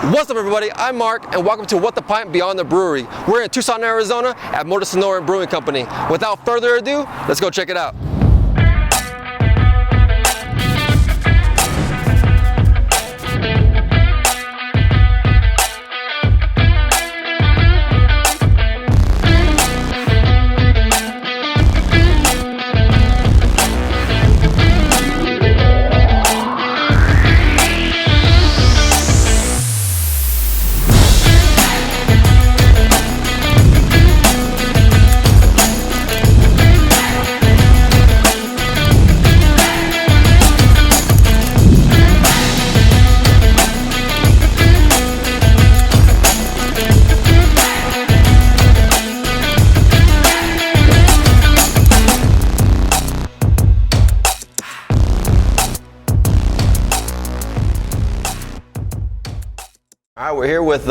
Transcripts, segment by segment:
What's up, everybody? I'm Mark, and welcome to What the Pint Beyond the Brewery. We're in Tucson, Arizona at MotoSonora Brewing Company. Without further ado, let's go check it out. All right, we're here with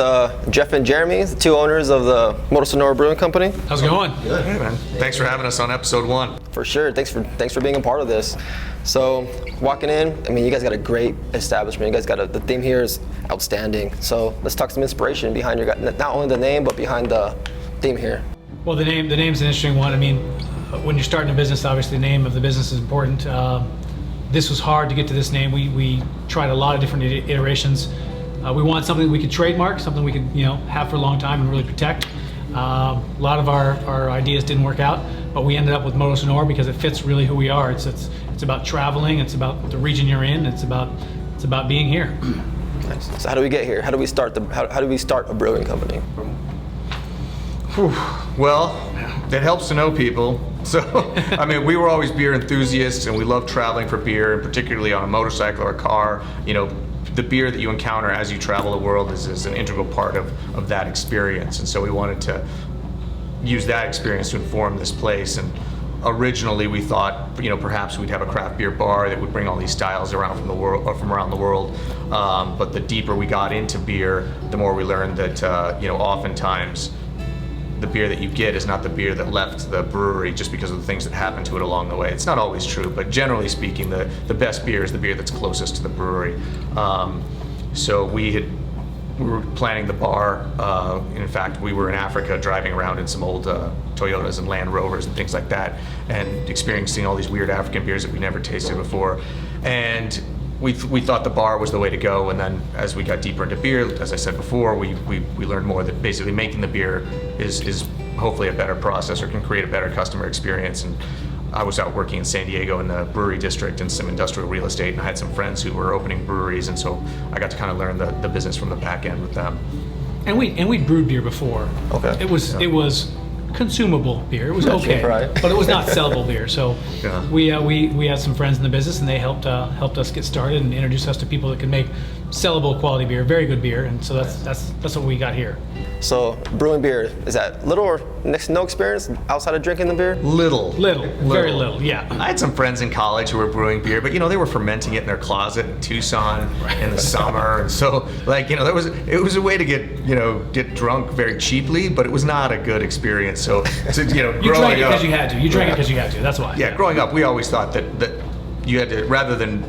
Jeff and Jeremy, the two owners of the MotoSonora Brewing Company. How's it going? Good. Hey, man. Thanks for having us on episode 1. For sure. Thanks for being a part of this. So, walking in, I mean, you guys got a great establishment. You guys got the theme here is outstanding. So, let's talk some inspiration behind your, not only the name, but behind the theme here. Well, the name's an interesting one. I mean, when you're starting a business, obviously the name of the business is important. This was hard to get to this name. We tried a lot of different iterations. We wanted something we could trademark, something we could have for a long time and really protect. A lot of our ideas didn't work out, but we ended up with MotoSonora because it fits really who we are. It's about traveling. It's about the region you're in. It's about being here. Nice. So how do we get here? How do we start how do we start a brewing company? Well, it helps to know people. So, I mean, we were always beer enthusiasts, and we love traveling for beer, and particularly on a motorcycle or a car. The beer that you encounter as you travel the world is an integral part of that experience. And so we wanted to use that experience to inform this place. And originally we thought, perhaps we'd have a craft beer bar that would bring all these styles around from around the world. But the deeper we got into beer, the more we learned that, oftentimes the beer that you get is not the beer that left the brewery just because of the things that happened to it along the way. It's not always true, but generally speaking, the best beer is the beer that's closest to the brewery. So we were planning the bar. In fact, we were in Africa driving around in some old Toyotas and Land Rovers and things like that, and experiencing all these weird African beers that we never tasted before. And we thought the bar was the way to go, and then as we got deeper into beer, as I said before, we learned more that basically making the beer is hopefully a better process or can create a better customer experience. And I was out working in San Diego in the brewery district and some industrial real estate, and I had some friends who were opening breweries, and so I got to kind of learn the business from the back end with them. And we brewed beer before. Okay. It was consumable beer. It was okay, right. But it was not sellable beer. So Yeah. we had some friends in the business, and they helped us get started and introduce us to people that could make sellable quality beer, very good beer. And so that's what we got here. So, brewing beer, is that little or next to no experience outside of drinking the beer? Little, very little, yeah. I had some friends in college who were brewing beer, but they were fermenting it in their closet in Tucson in the summer, and so it was a way to get drunk very cheaply, but it was not a good experience. So, You drank it because you had to. You drank it because you had to. That's why. Yeah, growing up, we always thought that you had to, rather than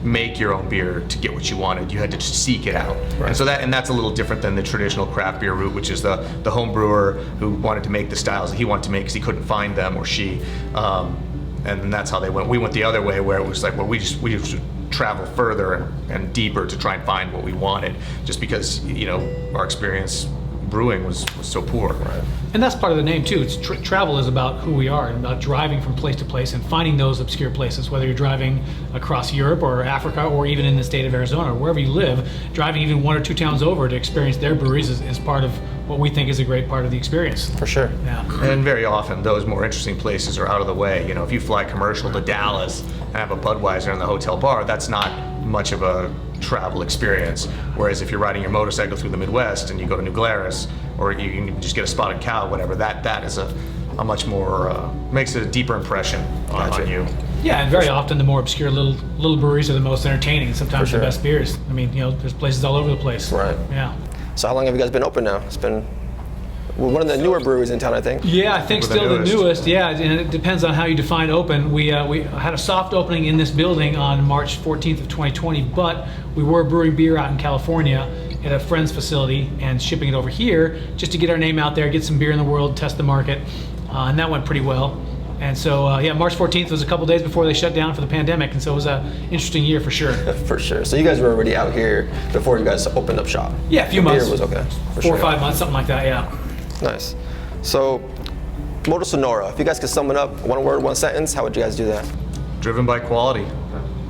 make your own beer to get what you wanted, you had to just seek it out. Right. And that's a little different than the traditional craft beer route, which is the home brewer who wanted to make the styles that he wanted to make because he couldn't find them, or she, and that's how they went. We went the other way, where it was like, well, we just travel further and deeper to try and find what we wanted, just because our experience brewing was so poor. Right. And that's part of the name too. It's travel is about who we are and about driving from place to place and finding those obscure places, whether you're driving across Europe or Africa or even in the state of Arizona or wherever you live. Driving even 1 or 2 towns over to experience their breweries is part of what we think is a great part of the experience. For sure. Yeah. And very often those more interesting places are out of the way. If you fly commercial to Dallas and have a Budweiser in the hotel bar, that's not much of a travel experience. Whereas if you're riding your motorcycle through the Midwest and you go to New Glarus, or you can just get a spotted cow, whatever, that is a much more, makes a deeper impression on you. Yeah, and very often the more obscure little breweries are the most entertaining, and sometimes the best beers. I mean, there's places all over the place. Right. Yeah. So how long have you guys been open now? It's been one of the newer breweries in town, I think. Yeah, I think still the newest. Yeah, and it depends on how you define open. We had a soft opening in this building on March 14th of 2020, but we were brewing beer out in California at a friend's facility and shipping it over here just to get our name out there, get some beer in the world, test the market, and that went pretty well. And so, yeah, March 14th was a couple days before they shut down for the pandemic, and so it was an interesting year for sure. For sure. So you guys were already out here before you guys opened up shop? Yeah, a few the months. Beer was okay. For 4 or sure. 5 months, something like that, yeah. Nice. So, MotoSonora, if you guys could sum it up, one word, one sentence, how would you guys do that? Driven by quality.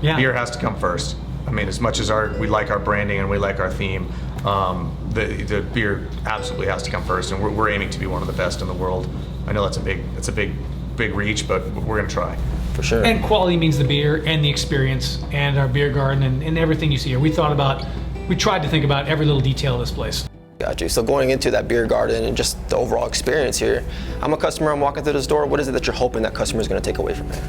Yeah. Beer has to come first. I mean, as much as we like our branding and we like our theme, the beer absolutely has to come first, and we're aiming to be one of the best in the world. I know that's a big reach, but we're gonna try. For sure. And quality means the beer and the experience and our beer garden and everything you see here. We tried to think about every little detail of this place. Got you. So going into that beer garden and just the overall experience here, I'm a customer, I'm walking through this door, what is it that you're hoping that customer is gonna take away from here?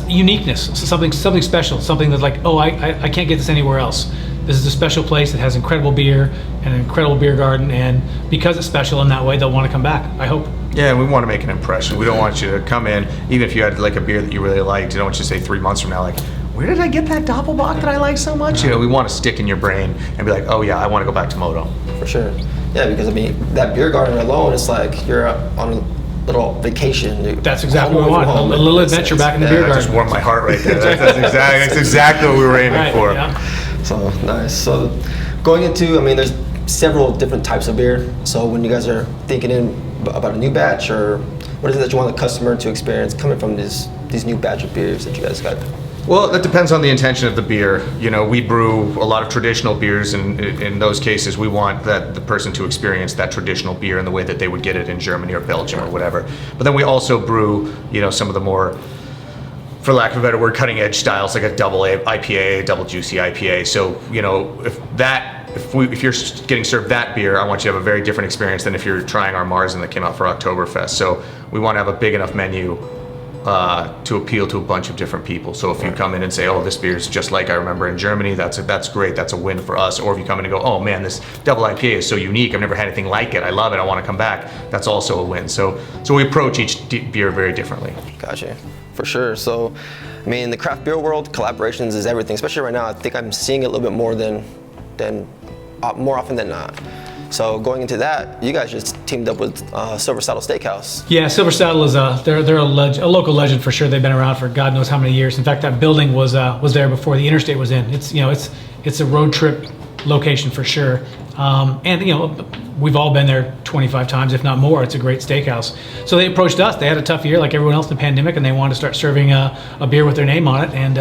Uniqueness, something special, something that's like, oh, I can't get this anywhere else. This is a special place that has incredible beer and an incredible beer garden, and because it's special in that way, they'll want to come back, I hope. Yeah, and we want to make an impression. We don't want you to come in, even if you had like a beer that you really liked, I don't want you to say 3 months from now, like, where did I get that Doppelbock that I like so much? You know, we want to stick in your brain and be like, oh yeah, I want to go back to Moto. For sure. Yeah, because I mean, that beer garden alone, it's like you're on a little vacation. That's exactly what we want, a little adventure back in the beer That garden. just warmed my heart right there. That's exactly what we were aiming Right, for. yeah. So nice. So going into, I mean, there's several different types of beer. So when you guys are thinking about a new batch, or what is it that you want the customer to experience coming from these new batch of beers that you guys got? Well, that depends on the intention of the beer. You know, we brew a lot of traditional beers, and in those cases, we want the person to experience that traditional beer in the way that they would get it in Germany or Belgium or whatever. But then we also brew, you know, some of the more, for lack of a better word, cutting edge styles, like a double IPA, double juicy IPA. So, you know, if you're getting served that beer, I want you to have a very different experience than if you're trying our Marzen that came out for Oktoberfest. So we want to have a big enough menu to appeal to a bunch of different people. So if you come in and say, oh, this beer is just like I remember in Germany, that's great, that's a win for us. Or if you come in and go, oh man, this double IPA is so unique, I've never had anything like it, I love it, I want to come back, that's also a win. So we approach each beer very differently. Gotcha, for sure. So, I mean, in the craft beer world, collaborations is everything, especially right now. I think I'm seeing it a little bit more often than not. So going into that, you guys just teamed up with Silver Saddle Steakhouse. Yeah, Silver Saddle is they're a local legend for sure. They've been around for God knows how many years. In fact, that building was there before the interstate was in. It's a road trip location for sure. And you know, we've all been there 25 times, if not more. It's a great steakhouse. So they approached us. They had a tough year like everyone else in the pandemic, and they wanted to start serving a beer with their name on it, and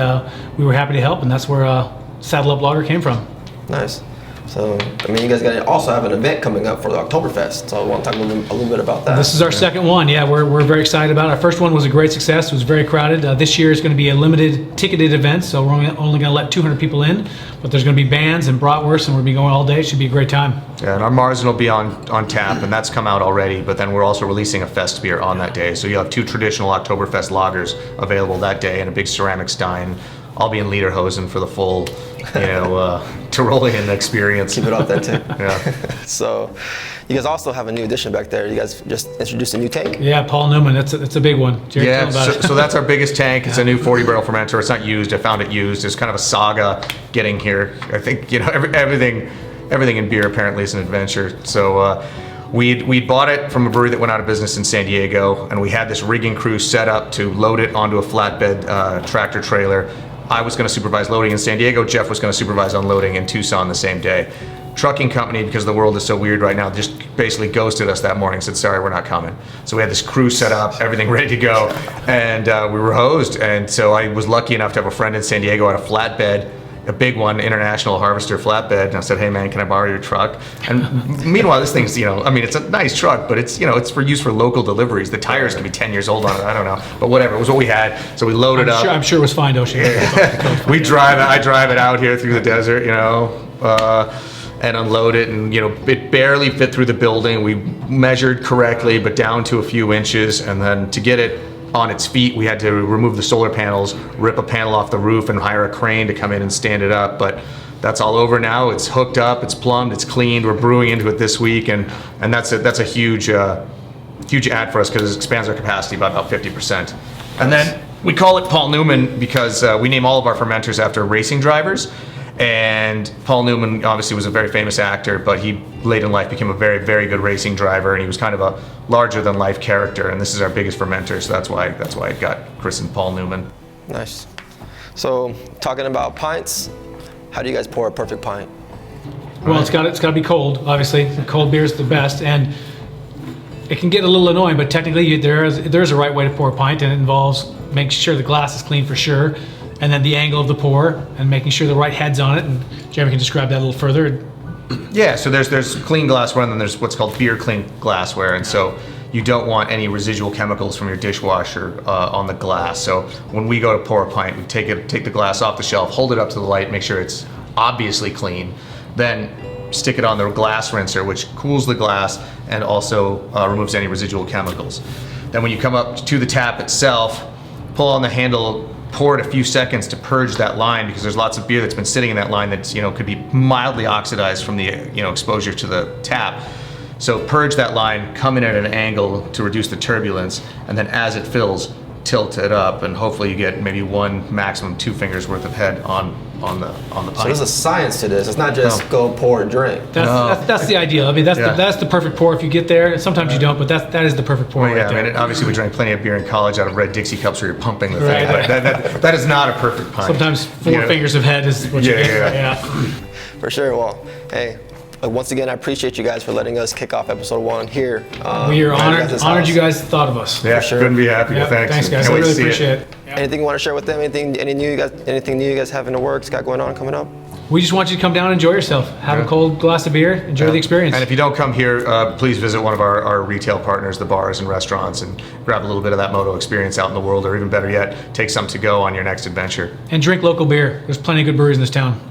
we were happy to help, and that's where Saddle Up Lager came from. Nice. So, I mean, you guys also have an event coming up for the Oktoberfest. So I want to talk a little bit about that. This is our second one. Yeah, we're very excited about it. Our first one was a great success. It was very crowded. This year is going to be a limited ticketed event, so we're only going to let 200 people in. But there's going to be bands and bratwurst, and we'll be going all day. It should be a great time. Yeah, and our Marzen will be on tap, and that's come out already. But then we're also releasing a fest beer on that day. So you'll have 2 traditional Oktoberfest lagers available that day and a big ceramic stein. I'll be in lederhosen for the full, Tyrolean experience. Keep it authentic. Yeah. So, you guys also have a new addition back there. You guys just introduced a new tank. Yeah, Paul Newman. It's a big one. Jerry, tell Yeah, about it. so that's our biggest tank. It's a new 40-barrel fermenter. It's not used. I found it used. It's kind of a saga getting here. I think everything in beer apparently is an adventure. So we bought it from a brewery that went out of business in San Diego, and we had this rigging crew set up to load it onto a flatbed tractor trailer. I was going to supervise loading in San Diego. Jeff was going to supervise unloading in Tucson the same day. Trucking company, because the world is so weird right now, just basically ghosted us that morning, said, sorry, we're not coming. So we had this crew set up, everything ready to go, and we were hosed. And so I was lucky enough to have a friend in San Diego at a flatbed, a big one, International Harvester flatbed, and I said, hey man, can I borrow your truck? And meanwhile, this thing's, it's a nice truck, but it's, it's for use for local deliveries. The tires can be 10 years old on it, I don't know, but whatever, it was what we had. So we loaded up. I'm sure it was fine, Ocean. I drive it out here through the desert, and unload it, and it barely fit through the building. We measured correctly, but down to a few inches, and then to get it on its feet, we had to remove the solar panels, rip a panel off the roof, and hire a crane to come in and stand it up. But that's all over now. It's hooked up, it's plumbed, it's cleaned. We're brewing into it this week, and that's a huge add for us because it expands our capacity by about 50%. And then we call it Paul Newman because we name all of our fermenters after racing drivers. And Paul Newman obviously was a very famous actor, but he late in life became a very, very good racing driver, and he was kind of a larger than life character. And this is our biggest fermenter, so that's why it got christened Paul Newman. Nice. So talking about pints, how do you guys pour a perfect pint? Well, it's got to be cold. Obviously, the cold beer is the best, and it can get a little annoying. But technically, there's a right way to pour a pint, and it involves making sure the glass is clean for sure, and then the angle of the pour, and making sure the right head's on it. And Jeremy can describe that a little further. Yeah, so there's clean glassware, and then there's what's called beer clean glassware, and so you don't want any residual chemicals from your dishwasher on the glass. So when we go to pour a pint, we take the glass off the shelf, hold it up to the light, make sure it's obviously clean, then stick it on the glass rinser, which cools the glass and also removes any residual chemicals. Then when you come up to the tap itself, pull on the handle, pour it a few seconds to purge that line, because there's lots of beer that's been sitting in that line that's, could be mildly oxidized from the, exposure to the tap. So purge that line, come in at an angle to reduce the turbulence, and then as it fills, tilt it up, and hopefully you get maybe 1, maximum 2 fingers worth of head on the pint. So there's a science to this. It's not just go pour and drink. That's the ideal. I mean, that's the perfect pour if you get there. Sometimes you don't, but that is the perfect pour. Well, yeah, right there. I mean, obviously we drank plenty of beer in college out of red Dixie cups where you're pumping the thing, Right. but that is not a perfect pint. Sometimes 4 fingers of head is what you get. Yeah. For sure. Well, hey, once again, I appreciate you guys for letting us kick off episode 1 here. We are at your honored guys' you guys thought of us. Yeah, sure. couldn't be happier. Yeah, Thanks. guys. Can't I wait to really see appreciate it. Anything you want to share with them? Anything new you guys have in the works, got going on, coming up? We just want you to come down and enjoy yourself. Have a cold glass of beer. Enjoy the experience. And if you don't come here, please visit one of our retail partners, the bars and restaurants, and grab a little bit of that Moto experience out in the world, or even better yet, take some to go on your next adventure. And drink local beer. There's plenty of good breweries in this town.